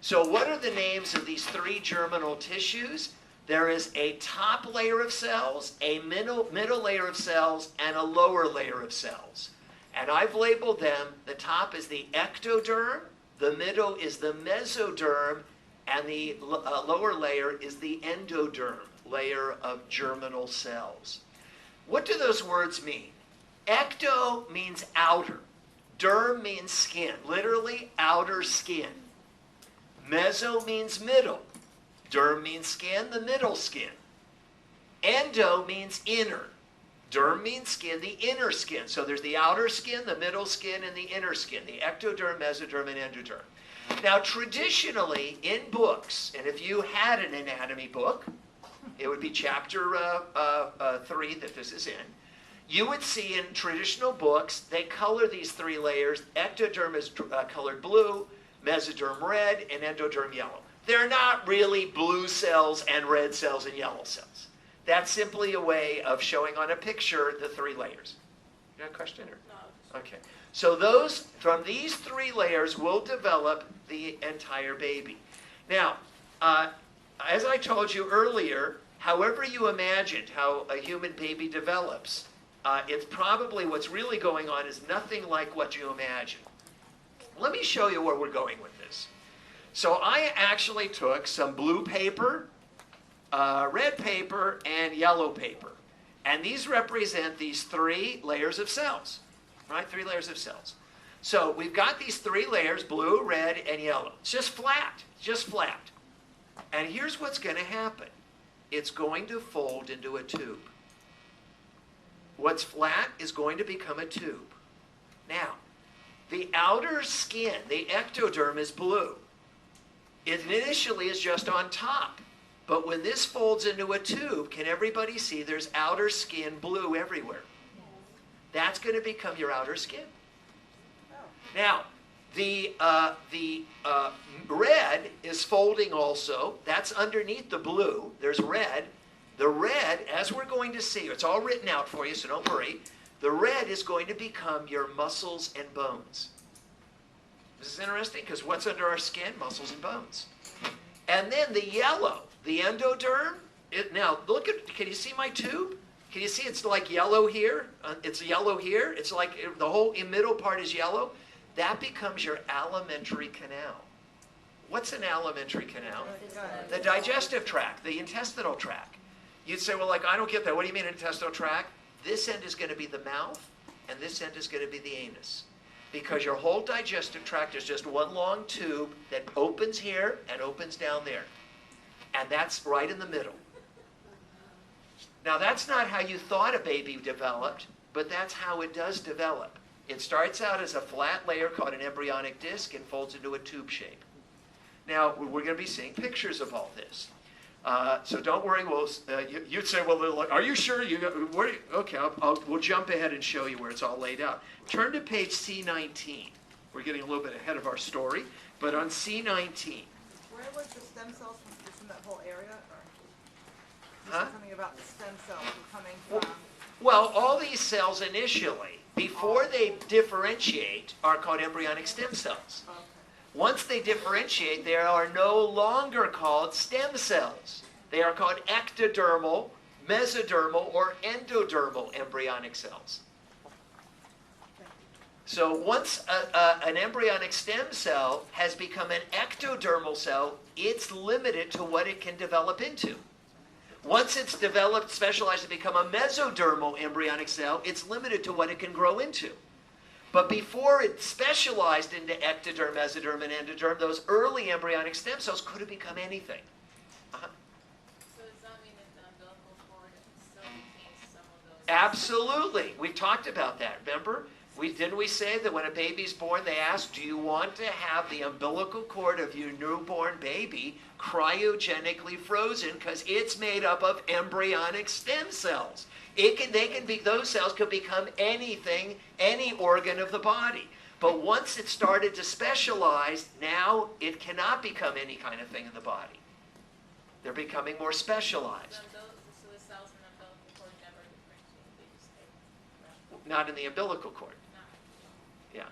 S1: So what are the names of these 3 germinal tissues? There is a top layer of cells, a middle layer of cells, and a lower layer of cells. And I've labeled them. The top is the ectoderm, the middle is the mesoderm, and the lower layer is the endoderm, layer of germinal cells. What do those words mean? Ecto means outer. Derm means skin, literally outer skin. Meso means middle. Derm means skin, the middle skin. Endo means inner. Derm means skin, the inner skin. So there's the outer skin, the middle skin, and the inner skin. The ectoderm, mesoderm, and endoderm. Now traditionally in books, and if you had an anatomy book, it would be chapter 3 that this is in. You would see in traditional books, they color these 3 layers. Ectoderm is colored blue, mesoderm red, and endoderm yellow. They're not really blue cells and red cells and yellow cells. That's simply a way of showing on a picture the 3 layers. You got a question? Or? No. Okay. So those, from these 3 layers, will develop the entire baby. Now, as I told you earlier, however you imagined how a human baby develops, it's probably what's really going on is nothing like what you imagine. Let me show you where we're going with this. So I actually took some blue paper, red paper, and yellow paper. And these represent these 3 layers of cells, right? 3 layers of cells. So we've got these 3 layers, blue, red, and yellow. It's just flat, just flat. And here's what's going to happen. It's going to fold into a tube. What's flat is going to become a tube. Now, the outer skin, the ectoderm, is blue. It initially is just on top. But when this folds into a tube, can everybody see there's outer skin blue everywhere? That's going to become your outer skin. Now, The red is folding also. That's underneath the blue. There's red. The red, as we're going to see, it's all written out for you, so don't worry. The red is going to become your muscles and bones. This is interesting because what's under our skin? Muscles and bones. And then the yellow, the endoderm. Now, look at, can you see my tube? Can you see it's like yellow here? It's yellow here. It's like the whole middle part is yellow. That becomes your alimentary canal. What's an alimentary canal? The digestive tract, the intestinal tract. You'd say, well, like, I don't get that. What do you mean intestinal tract? This end is going to be the mouth, and this end is going to be the anus. Because your whole digestive tract is just one long tube that opens here and opens down there. And that's right in the middle. Now, that's not how you thought a baby developed, but that's how it does develop. It starts out as a flat layer called an embryonic disk and folds into a tube shape. Now, we're going to be seeing pictures of all this. So don't worry. You'd say, well, are you sure? Okay, we'll jump ahead and show you where it's all laid out. Turn to page C19. We're getting a little bit ahead of our story, but on C19.
S2: Where was the stem cells from? Just in that whole area? Or
S1: Huh?
S2: something about the stem cells coming from?
S1: Well, all these cells initially, before they differentiate, are called embryonic stem cells.
S2: Okay.
S1: Once they differentiate, they are no longer called stem cells. They are called ectodermal, mesodermal, or endodermal embryonic cells. So once an embryonic stem cell has become an ectodermal cell, it's limited to what it can develop into. Once it's developed, specialized to become a mesodermal embryonic cell, it's limited to what it can grow into. But before it specialized into ectoderm, mesoderm, and endoderm, those early embryonic stem cells could have become anything. Uh-huh.
S4: So does that mean that the umbilical cord still contains some of those?
S1: Absolutely. We talked about that, remember? Didn't we say that when a baby's born, they ask, do you want to have the umbilical cord of your newborn baby cryogenically frozen because it's made up of embryonic stem cells? Those cells could become anything, any organ of the body. But once it started to specialize, now it cannot become any kind of thing in the body. They're becoming more specialized.
S4: So the cells in the umbilical cord never differentiate, they just stay.
S1: Not in the umbilical cord. Yeah.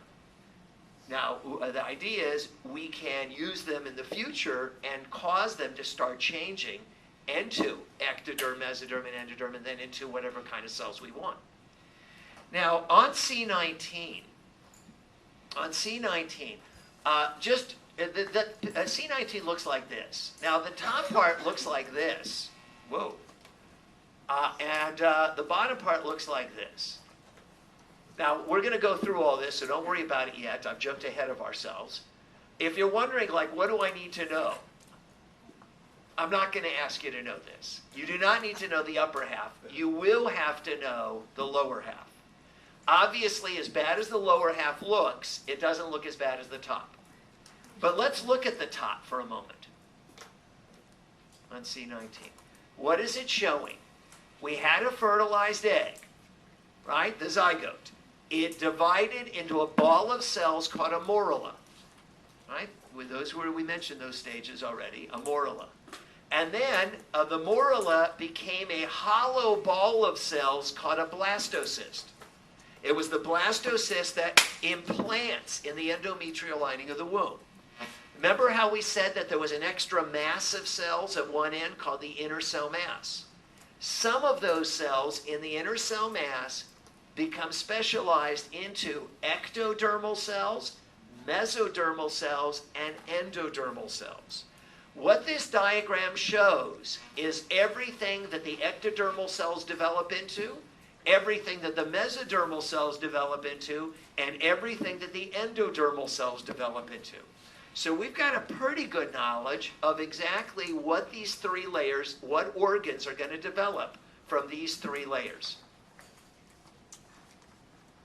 S1: Now, the idea is we can use them in the future and cause them to start changing into ectoderm, mesoderm, and endoderm, and then into whatever kind of cells we want. Now, on C19, C19 looks like this. Now, the top part looks like this. Whoa. And the bottom part looks like this. Now, we're going to go through all this, so don't worry about it yet. I've jumped ahead of ourselves. If you're wondering, like, what do I need to know? I'm not going to ask you to know this. You do not need to know the upper half. You will have to know the lower half. Obviously, as bad as the lower half looks, it doesn't look as bad as the top. But let's look at the top for a moment on C19. What is it showing? We had a fertilized egg, right? The zygote. It divided into a ball of cells called a morula, right? With those where we mentioned those stages already, a morula. And then the morula became a hollow ball of cells called a blastocyst. It was the blastocyst that implants in the endometrial lining of the womb. Remember how we said that there was an extra mass of cells at one end called the inner cell mass? Some of those cells in the inner cell mass become specialized into ectodermal cells, mesodermal cells, and endodermal cells. What this diagram shows is everything that the ectodermal cells develop into, everything that the mesodermal cells develop into, and everything that the endodermal cells develop into. So we've got a pretty good knowledge of exactly what these three layers, what organs are going to develop from these three layers.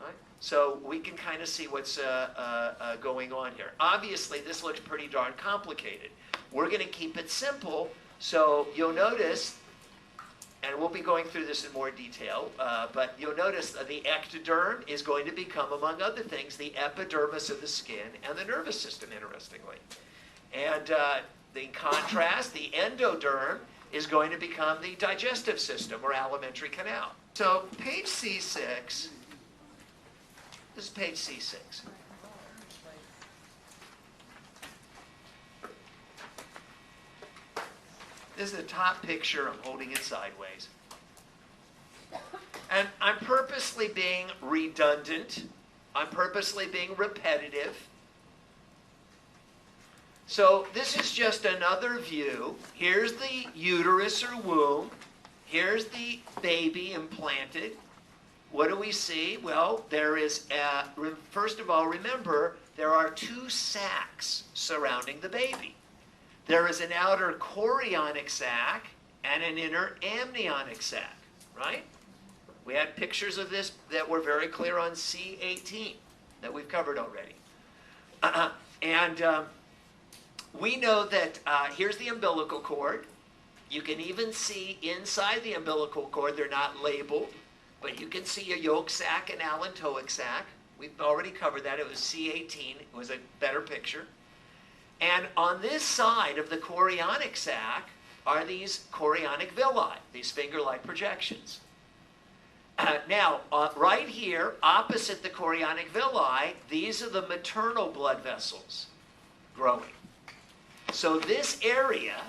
S1: Right? So we can kind of see what's going on here. Obviously, this looks pretty darn complicated. We're going to keep it simple, so you'll notice, and we'll be going through this in more detail, but you'll notice that the ectoderm is going to become, among other things, the epidermis of the skin and the nervous system, interestingly. And in contrast, the endoderm is going to become the digestive system or alimentary canal. So page C6, this is page C6. This is the top picture. I'm holding it sideways. And I'm purposely being redundant. I'm purposely being repetitive. So this is just another view. Here's the uterus or womb. Here's the baby implanted. What do we see? Well, there is, first of all, remember, there are two sacs surrounding the baby. There is an outer chorionic sac and an inner amniotic sac, right? We had pictures of this that were very clear on C18 that we've covered already. We know that here's the umbilical cord. You can even see inside the umbilical cord, they're not labeled, but you can see a yolk sac and allantoic sac. We've already covered that. It was C18. It was a better picture. And on this side of the chorionic sac are these chorionic villi, these finger-like projections. Now, right here, opposite the chorionic villi, these are the maternal blood vessels growing. So this area,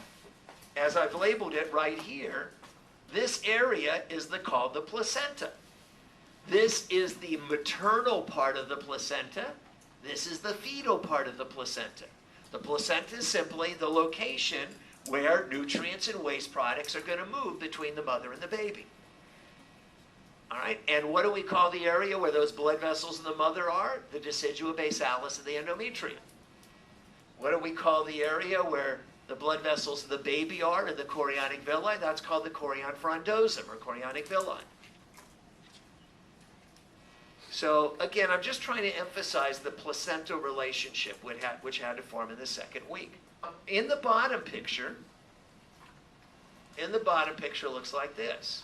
S1: as I've labeled it right here, this area is called the placenta. This is the maternal part of the placenta. This is the fetal part of the placenta. The placenta is simply the location where nutrients and waste products are going to move between the mother and the baby. All right, and what do we call the area where those blood vessels in the mother are? The Decidua Basalis of the endometrium. What do we call the area where the blood vessels of the baby are in the chorionic villi? That's called the Chorion Frondosum or Chorionic Villi. So again, I'm just trying to emphasize the placental relationship which had to form in the second week. In the bottom picture looks like this.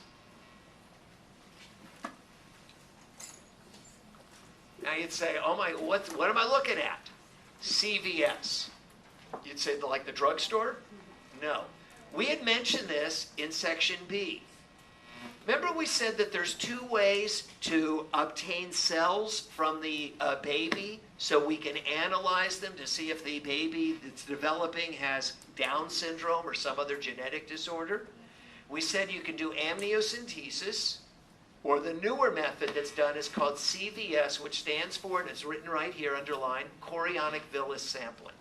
S1: Now you'd say, oh my, what am I looking at? CVS. You'd say like the drugstore? No. We had mentioned this in section B. Remember we said that there's two ways to obtain cells from the baby so we can analyze them to see if the baby that's developing has Down syndrome or some other genetic disorder. We said you can do amniocentesis, or the newer method that's done is called CVS, which stands for, and it's written right here, underlined, Chorionic Villus Sampling.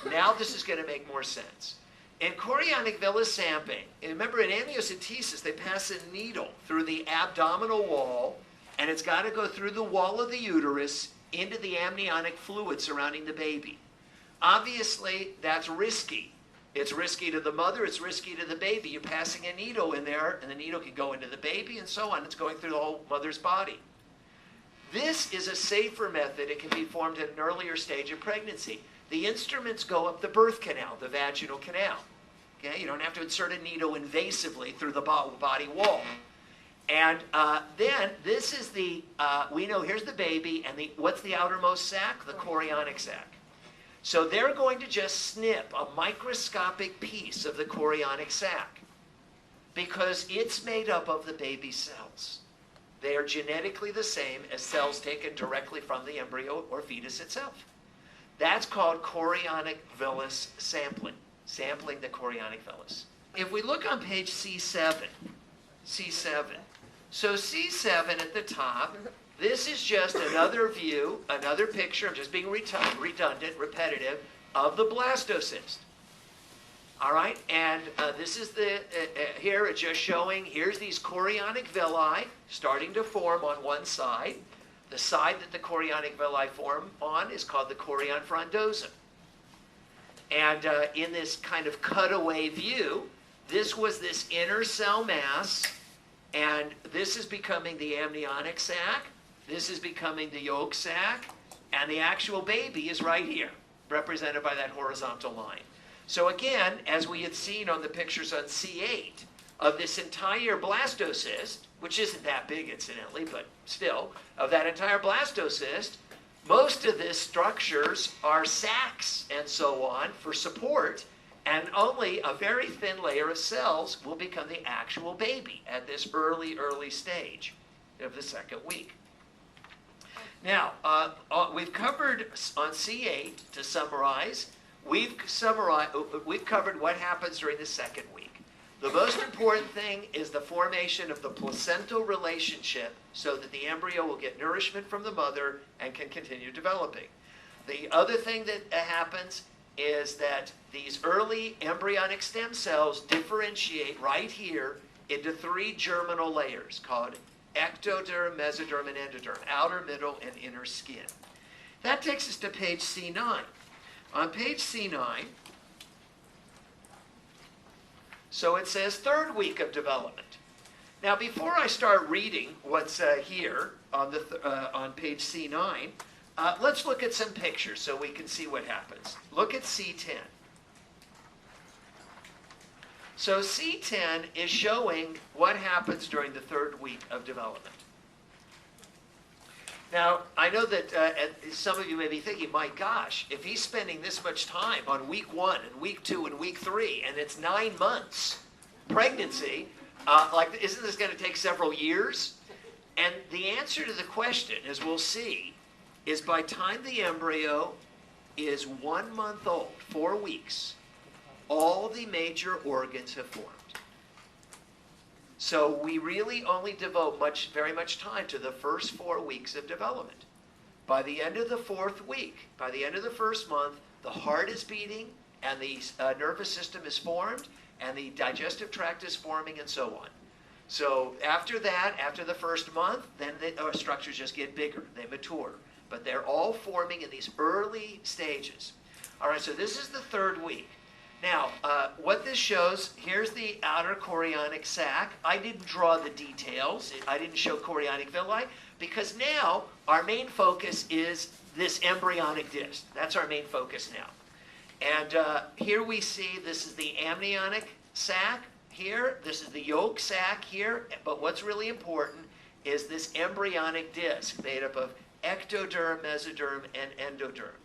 S1: Now this is going to make more sense. In chorionic villus sampling, remember in amniocentesis, they pass a needle through the abdominal wall, and it's got to go through the wall of the uterus into the amniotic fluid surrounding the baby. Obviously, that's risky. It's risky to the mother, it's risky to the baby. You're passing a needle in there, and the needle can go into the baby, and so on. It's going through the whole mother's body. This is a safer method. It can be formed at an earlier stage of pregnancy. The instruments go up the birth canal, the vaginal canal. Okay, you don't have to insert a needle invasively through the body wall. And then this is the, we know here's the baby, and what's the outermost sac? The chorionic sac. So they're going to just snip a microscopic piece of the chorionic sac because it's made up of the baby's cells. They are genetically the same as cells taken directly from the embryo or fetus itself. That's called chorionic villus sampling, sampling the chorionic villus. If we look on page C7, so C7 at the top, this is just another view, another picture, I'm just being redundant, repetitive, of the blastocyst. All right, and this is here it's just showing, here's these chorionic villi starting to form on one side. The side that the chorionic villi form on is called the Chorion Frondosum. And in this kind of cutaway view, this was this inner cell mass, and this is becoming the amniotic sac, this is becoming the yolk sac, and the actual baby is right here, represented by that horizontal line. So again, as we had seen on the pictures on C8, of this entire blastocyst, which isn't that big incidentally, but still, of that entire blastocyst, most of these structures are sacs and so on for support, and only a very thin layer of cells will become the actual baby at this early stage of the second week. Now, we've covered on C8, to summarize, we've covered what happens during the second week. The most important thing is the formation of the placental relationship so that the embryo will get nourishment from the mother and can continue developing. The other thing that happens is that these early embryonic stem cells differentiate right here into 3 germinal layers called Ectoderm, Mesoderm, and Endoderm, outer, middle, and inner skin. That takes us to page C9. On page C9, so it says third week of development. Now, before I start reading what's here on page C9, let's look at some pictures so we can see what happens. Look at C10. So C10 is showing what happens during the third week of development. Now, I know that some of you may be thinking, my gosh, if he's spending this much time on week 1 and week 2 and week 3, and it's 9 months pregnancy, isn't this going to take several years? And the answer to the question, as we'll see, is by the time the embryo is 1 month old, 4 weeks, all the major organs have formed. So we really only devote very much time to the first 4 weeks of development. By the end of the 4th week, by the end of the 1st month, the heart is beating, and the nervous system is formed, and the digestive tract is forming, and so on. So after that, after the 1st month, then the structures just get bigger. They mature. But they're all forming in these early stages. All right, so this is the 3rd week. Now, what this shows, here's the outer chorionic sac. I didn't draw the details. I didn't show chorionic villi, because now our main focus is this embryonic disc. That's our main focus now. And here we see this is the amniotic sac here. This is the yolk sac here. But what's really important is this embryonic disc made up of ectoderm, mesoderm, and endoderm.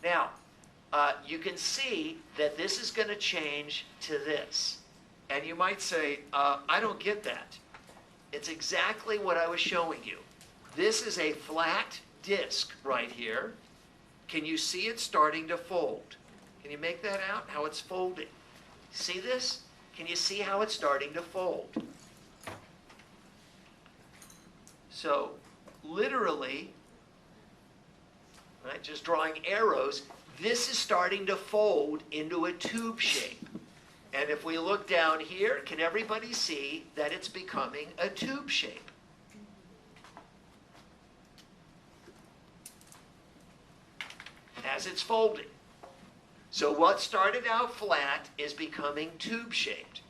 S1: Now, you can see that this is going to change to this. And you might say, I don't get that. It's exactly what I was showing you. This is a flat disc right here. Can you see it starting to fold? Can you make that out, how it's folding? See this? Can you see how it's starting to fold? So, literally, right, just drawing arrows, this is starting to fold into a tube shape. And if we look down here, can everybody see that it's becoming a tube shape? As it's folding. So what started out flat is becoming tube shaped.